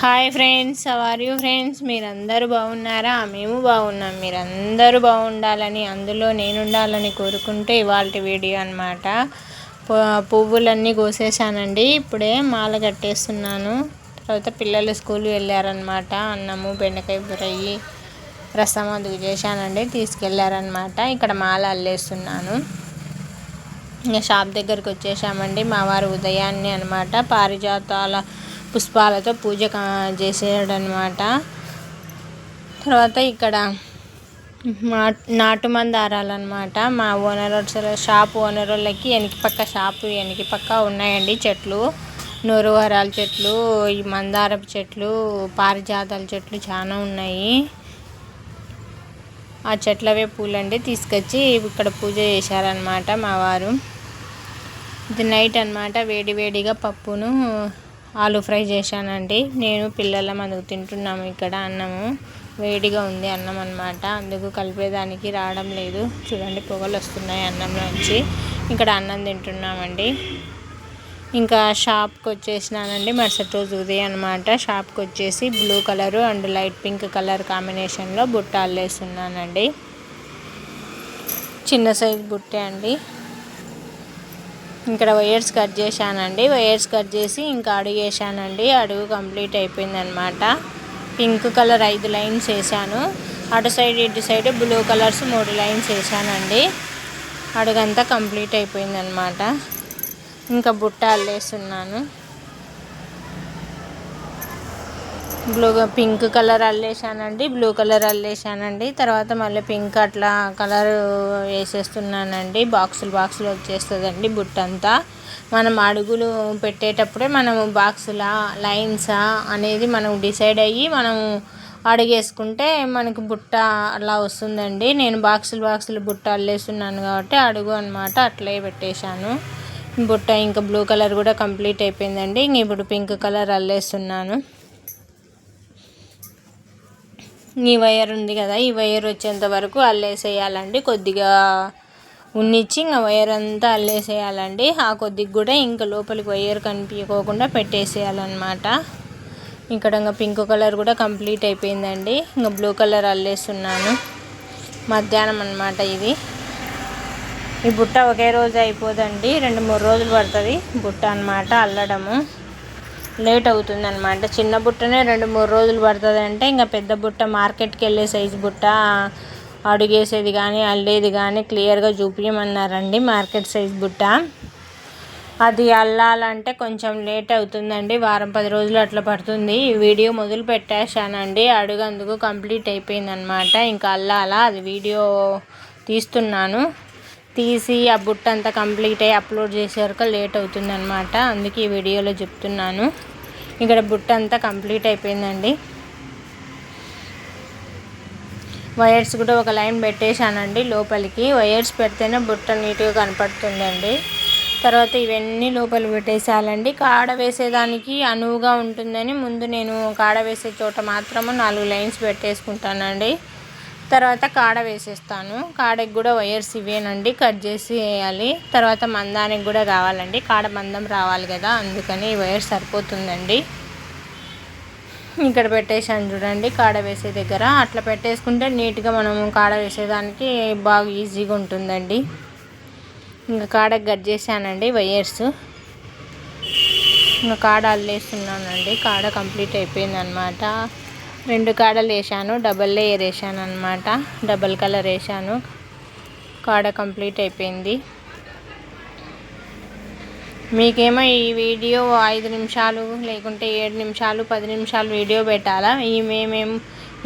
Hi friends, how are you friends? మీరందరూ బాగున్నారా? మేము బాగున్నాం. మీరందరూ బాగుండాలని, అందులో నేను ఉండాలని కోరుకుంటూ ఇవాళ వీడియో అనమాట. పువ్వులన్నీ కోసేసానండి. ఇప్పుడే మాల కట్టేస్తున్నాను. తర్వాత పిల్లలు స్కూల్ వెళ్ళారనమాట. అన్నము, బెండకాయ ఫ్రై, రసం అందుకు చేశానండి. తీసుకెళ్ళారనమాట. ఇక్కడ మాల అల్లేస్తున్నాను. ఇంకా షాప్ దగ్గరికి వచ్చేసామండి. మా వారు ఉదయాన్నే అనమాట పారిజాతాల పుష్పాలతో పూజ చేసేయడనమాట. తర్వాత ఇక్కడ నాటు మందారాలన్నమాట. మా షాప్ ఓనర్ వాళ్ళకి వెనక పక్క ఉన్నాయండి చెట్లు. నూరువరాల చెట్లు, ఈ మందారపు చెట్లు, పారిజాతాల చెట్లు చాలా ఉన్నాయి. ఆ చెట్లవే పూలండి తీసుకొచ్చి ఇక్కడ పూజ చేశారనమాట మా వారు. ఇది నైట్ అనమాట. వేడివేడిగా పప్పును ఆలు ఫ్రై చేశానండి. నేను పిల్లలం అందుకు తింటున్నాము. ఇక్కడ అన్నము వేడిగా ఉంది అన్నం అనమాట. అందుకు కలిపేదానికి రావడం లేదు. చూడండి పొగలు వస్తున్నాయి అన్నంలోంచి. ఇక్కడ అన్నం తింటున్నామండి. ఇంకా షాప్కి వచ్చేసినానండి. మరుసటి రోజు ఉదయం అనమాట. షాప్కి వచ్చేసి blue colour and light pink colour కాంబినేషన్లో బుట్ట అల్లేస్తున్నానండి. చిన్న సైజు బుట్టే అండి. ఇక్కడ వైర్స్ కట్ చేశానండి. వైర్స్ కట్ చేసి ఇంకా అడుగు వేసానండి. అడుగు కంప్లీట్ అయిపోయిందనమాట. పింక్ కలర్ 5 లైన్స్ వేసాను. అటు సైడ్ ఇటు సైడ్ బ్లూ కలర్స్ 3 లైన్స్ వేసానండి. అడుగంతా కంప్లీట్ అయిపోయిందనమాట. ఇంకా బుట్ట అల్లేస్తున్నాను. పింక్ కలర్ అల్లేసానండి, బ్లూ కలర్ అల్లేసానండి. తర్వాత మళ్ళీ పింక్ అట్లా కలర్ వేసేస్తున్నానండి. బాక్సులు వచ్చేస్తుందండి బుట్ట అంతా. మనం అడుగులు పెట్టేటప్పుడే మనం బాక్సులా లైన్సా అనేది మనం డిసైడ్ అయ్యి మనం అడుగేసుకుంటే మనకి బుట్ట అలా వస్తుందండి. నేను బాక్సులు బుట్ట అల్లేస్తున్నాను కాబట్టి అడుగు అనమాట అట్లే పెట్టేశాను. బుట్ట ఇంకా బ్లూ కలర్ కూడా కంప్లీట్ అయిపోయిందండి. ఇంక ఇప్పుడు పింక్ కలర్ అల్లేస్తున్నాను. ఈ వైర్ ఉంది కదా, ఈ వైర్ వచ్చేంత వరకు అల్లేసేయాలండి. కొద్దిగా ఉన్నిచ్చి ఇంకా వైర్ అంతా అల్లేసేయాలండి. ఆ కొద్దిగా కూడా ఇంకా లోపలికి వైర్ కనిపించకోకుండా పెట్టేసేయాలన్నమాట. ఇక్కడ ఇంకా పింక్ కలర్ కూడా కంప్లీట్ అయిపోయిందండి. ఇంకా బ్లూ కలర్ అల్లేస్తున్నాను. మధ్యాహ్నం అన్నమాట ఇది. ఈ బుట్ట ఒకే రోజు అయిపోదండి. 2-3 రోజులు పడుతుంది బుట్ట అన్నమాట అల్లడము. లేట్ అవుతుంది అనమాట. చిన్న బుట్టనే 2-3 రోజులు పడుతుంది అంటే ఇంకా పెద్ద బుట్ట మార్కెట్కి వెళ్ళే సైజు బుట్ట అడుగేసేది కానీ అల్లేది కానీ క్లియర్గా చూపించమన్నారండి. మార్కెట్ సైజు బుట్ట అది అల్లాలంటే కొంచెం లేట్ అవుతుందండి. 10 రోజులు అట్లా పడుతుంది. ఈ వీడియో మొదలు పెట్టేశానండి. అడుగు అందుకు కంప్లీట్ అయిపోయిందనమాట. ఇంకా అల్లాలా అది వీడియో తీస్తున్నాను. తీసి ఆ బుట్ట అంతా కంప్లీట్ అయ్యి అప్లోడ్ చేసేవరకు లేట్ అవుతుందన్నమాట. అందుకే ఈ వీడియోలో చెప్తున్నాను. ఇక్కడ బుట్ట అంతా కంప్లీట్ అయిపోయిందండి. వైర్స్ కూడా ఒక లైన్ పెట్టేశానండి లోపలికి. వైర్స్ పెడితేనే బుట్ట నీట్గా కనపడుతుందండి. తర్వాత ఇవన్నీ లోపల పెట్టేసేయాలండి. కాడ వేసేదానికి అనువుగా ఉంటుందని ముందు నేను కాడ వేసే చోట మాత్రము 4 లైన్స్ పెట్టేసుకుంటానండి. తర్వాత కాడ వేసేస్తాను. కాడకి కూడా వైర్స్ ఇవేనండి, కట్ చేసి వేయాలి. తర్వాత మందానికి కూడా కావాలండి, కాడ మందం రావాలి కదా, అందుకని ఈ వైర్ సరిపోతుందండి. ఇక్కడ పెట్టేసాను చూడండి కాడ వేసే దగ్గర. అట్లా పెట్టేసుకుంటే నీట్గా మనము కాడ వేసేదానికి బాగా ఈజీగా ఉంటుందండి. ఇంకా కాడకి కట్ చేశానండి వైర్స్. ఇంకా కాడ అల్లేస్తున్నానండి. కాడ కంప్లీట్ అయిపోయిందనమాట. 2 కాడలు వేసాను, డబల్ లేయర్ వేసాను అనమాట. డబల్ కలర్ వేసాను. కాడ కంప్లీట్ అయిపోయింది. మీకేమో ఈ వీడియో 5 నిమిషాలు లేకుంటే 7 నిమిషాలు 10 నిమిషాలు వీడియో పెట్టాలా?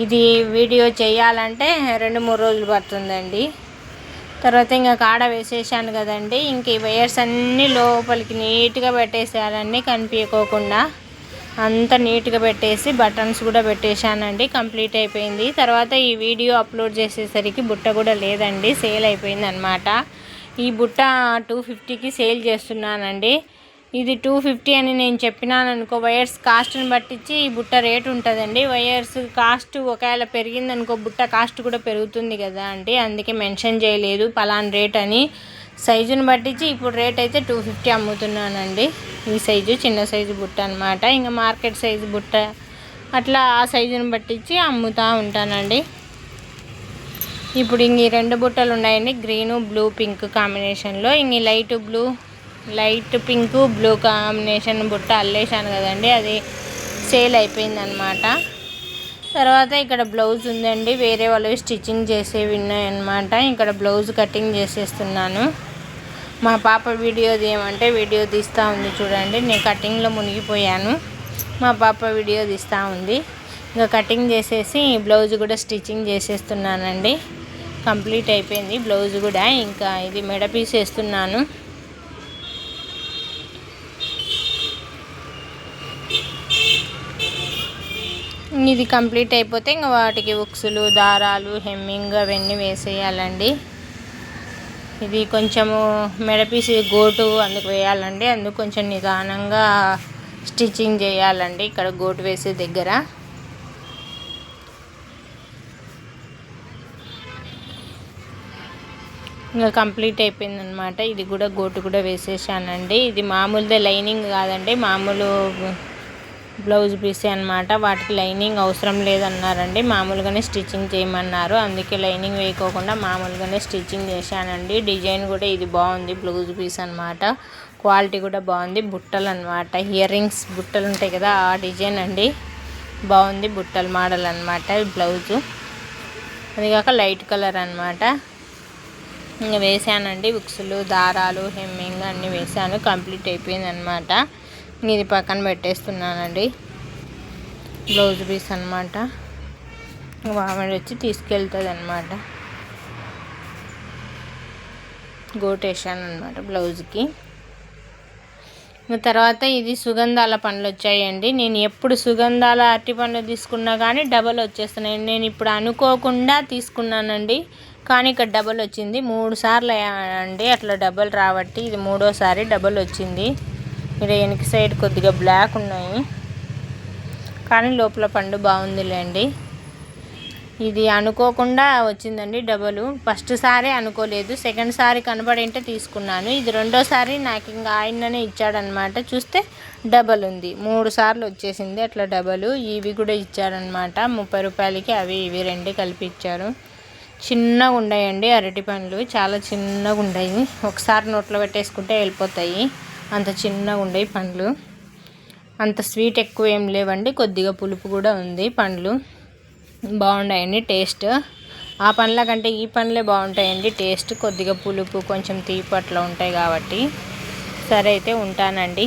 ఇది వీడియో చేయాలంటే 2-3 రోజులు పడుతుందండి. తర్వాత ఇంకా కాడ వేసేసాను కదండి. ఇంక ఈ వైర్స్ అన్నీ లోపలికి నీట్గా పెట్టేసేయాలండి, కనిపించకోకుండా అంతా నీట్గా పెట్టేసి బటన్స్ కూడా పెట్టేశానండి. కంప్లీట్ అయిపోయింది. తర్వాత ఈ వీడియో అప్లోడ్ చేసేసరికి బుట్ట కూడా లేదండి, సేల్ అయిపోయింది అనమాట. ఈ బుట్ట 250కి సేల్ చేస్తున్నానండి. ఇది 250 అని నేను చెప్పినాను అనుకో, వైర్స్ కాస్ట్ని బట్టించి ఈ బుట్ట రేటు ఉంటుందండి. వైర్స్ కాస్ట్ ఒకవేళ పెరిగిందనుకో బుట్ట కాస్ట్ కూడా పెరుగుతుంది కదా అండి. అందుకే మెన్షన్ చేయలేదు పలానా రేట్ అని. సైజుని బట్టించి ఇప్పుడు రేట్ అయితే 250 అమ్ముతున్నానండి. ఈ సైజు చిన్న సైజు బుట్ట అనమాట. ఇంకా మార్కెట్ సైజు బుట్ట అట్లా ఆ సైజుని పట్టించి అమ్ముతూ ఉంటానండి. ఇప్పుడు ఇంక ఈ 2 బుట్టలు ఉన్నాయండి, గ్రీను బ్లూ పింక్ కాంబినేషన్లో. ఇంక లైట్ పింక్ బ్లూ కాంబినేషన్ బుట్ట అల్లేసాను కదండి, అది సేల్ అయిపోయిందనమాట. తర్వాత ఇక్కడ బ్లౌజ్ ఉందండి, వేరే వాళ్ళు స్టిచ్చింగ్ చేసేవి ఉన్నాయన్నమాట. ఇక్కడ బ్లౌజ్ కటింగ్ చేసేస్తున్నాను. మా పాప వీడియో తీయమంటే వీడియో తీస్తూ ఉంది చూడండి. నేను కటింగ్లో మునిగిపోయాను, మా పాప వీడియో తీస్తూ ఉంది. ఇంకా కటింగ్ చేసేసి బ్లౌజ్ కూడా స్టిచ్చింగ్ చేసేస్తున్నానండి. కంప్లీట్ అయిపోయింది బ్లౌజ్ కూడా. ఇంకా ఇది మెడ పీస్ వేస్తున్నాను. ఇది కంప్లీట్ అయిపోతే ఇంకా వాటికి ఉక్సులు, దారాలు, హెమ్మింగ్ అవన్నీ వేసేయాలండి. ఇది కొంచెము మెడపీసి గోటు అందుకు వేయాలండి, అందుకు కొంచెం నిదానంగా స్టిచ్చింగ్ చేయాలండి ఇక్కడ గోటు వేసే దగ్గర. ఇంకా కంప్లీట్ అయిపోయిందనమాట. ఇది కూడా గోటు కూడా వేసేసానండి. ఇది మామూలుదే, లైనింగ్ కాదండి, మామూలు బ్లౌజ్ పీసే అనమాట. వాటికి లైనింగ్ అవసరం లేదన్నారండి, మామూలుగానే స్టిచ్చింగ్ చేయమన్నారు. అందుకే లైనింగ్ వేయకోకుండా మామూలుగానే స్టిచ్చింగ్ చేశానండి. డిజైన్ కూడా ఇది బాగుంది, బ్లౌజ్ పీస్ అనమాట. క్వాలిటీ కూడా బాగుంది. బుట్టలు అనమాట, ఇయర్ రింగ్స్ బుట్టలు ఉంటాయి కదా, ఆ డిజైన్ అండి. బాగుంది, బుట్టల మోడల్ అనమాట బ్లౌజు. అదిగాక లైట్ కలర్ అనమాట. ఇంకా వేసానండి, ఉక్సులు, దారాలు, హెమ్మింగ్ అన్నీ వేసాను. కంప్లీట్ అయిపోయింది అనమాట. ఇది పక్కన పెట్టేస్తున్నానండి. బ్లౌజ్ పీస్ అనమాట. ఆమె వచ్చి తీసుకెళ్తుంది అనమాట. గోటేసాను అనమాట బ్లౌజ్కి. తర్వాత ఇది సుగంధాల పండ్లు వచ్చాయండి. నేను ఎప్పుడు సుగంధాల అరటి పండ్లు తీసుకున్నా కానీ డబల్ వచ్చేస్తున్నాయి. నేను ఇప్పుడు అనుకోకుండా తీసుకున్నానండి, కానీ ఇక్కడ డబల్ వచ్చింది. 3 సార్లు అండి అట్లా డబల్ రాబట్టి ఇది 3వసారి డబల్ వచ్చింది. ఇక్కడ వెనక సైడ్ కొద్దిగా బ్లాక్ ఉన్నాయి, కానీ లోపల పండు బాగుందిలేండి. ఇది అనుకోకుండా వచ్చిందండి డబలు. ఫస్ట్ సారి అనుకోలేదు, సెకండ్ సారి కనబడింటే తీసుకున్నాను. ఇది 2వసారి నాకు ఇంకా ఆయననే ఇచ్చాడనమాట. చూస్తే డబల్ ఉంది, 3 సార్లు వచ్చేసింది అట్లా డబలు. ఇవి కూడా ఇచ్చారనమాట 30 రూపాయలకి. అవి ఇవి 2 కలిపి ఇచ్చారు. చిన్నగా ఉన్నాయండి అరటి పండ్లు, చాలా చిన్నగా ఉన్నాయి. ఒకసారి నోట్లో పెట్టేసుకుంటే వెళ్ళిపోతాయి, అంత చిన్నగా ఉన్నాయి పండ్లు. అంత స్వీట్ ఎక్కువ ఏం లేవండి, కొద్దిగా పులుపు కూడా ఉంది. పండ్లు బాగున్నాయండి టేస్ట్. ఆ పండ్ల కంటే ఈ పండ్లే బాగుంటాయండి టేస్ట్. కొద్దిగా పులుపు, కొంచెం తీపి అట్లా ఉంటాయి కాబట్టి. సరే అయితే ఉంటానండి.